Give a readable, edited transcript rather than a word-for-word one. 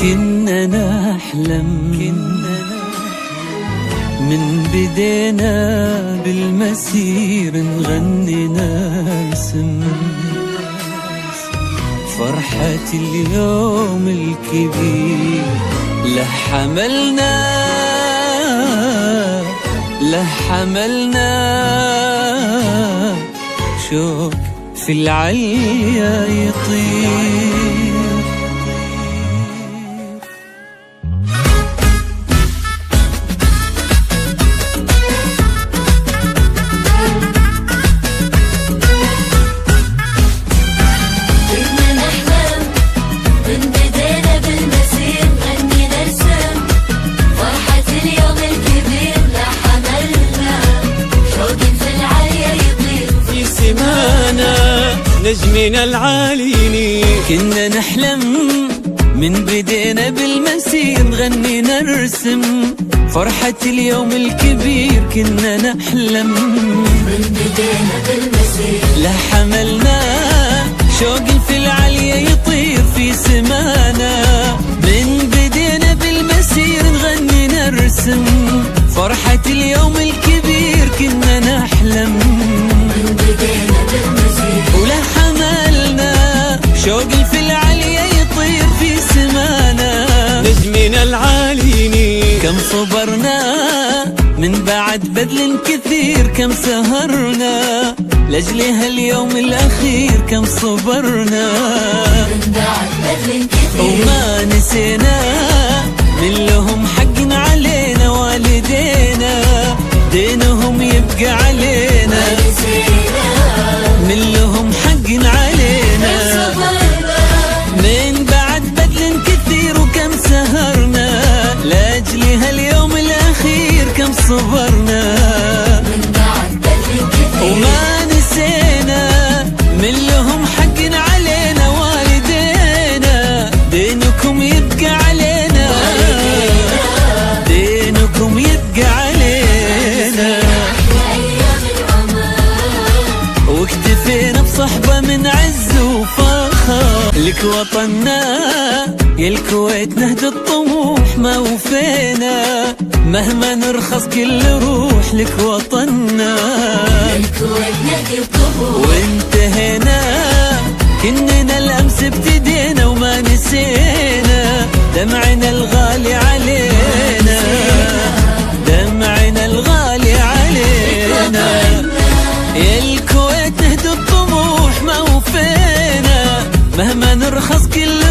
كنا نحلم من بدينا بالمسير نغني نرسم فرحة اليوم الكبير. لحملنا شوق في العليا يطير. نجمنا العاليني كنا نحلم من بدينا بالمسير نغني نرسم فرحة اليوم الكبير. كنا نحلم من بدينا بالمسير لحملنا شوق في العليا يطير في سمانا. من بدينا بالمسير نغني نرسم فرحة اليوم الكبير. كنا نحلم من بدينا بالمسير ولحملنا شوق في العليا يطير في سمانا. نجمنا العاليني كم صبرنا من بعد بذل كثير، كم سهرنا لأجل هاليوم الأخير. كم صبرنا من بعد بذل كثير وما نسينا من لهم حق علينا والدينا دينهم يبقى علينا. من لهم حق علينا من بعد بذل كثير وكم سهرنا لأجل هاليوم الأخير. كم صبرنا من بعد بذل كثير وما نسينا من لهم حق علينا والدينا دينكم يبقى علينا. دينكم يبقى علينا. واكتفينا بصحبة من عز وفخر لك وطننا يا الكويت. نهد الطموح ما وفينا مهما نرخص كل روح لك وطننا. الكويت نهد الطموح وانتهينا كننا الأمس ابتدينا وما نسينا دمعنا الغالي علينا. دمعنا الغالي علينا يا الكويت. نهد الطموح ما وفينا مهما نرخص كل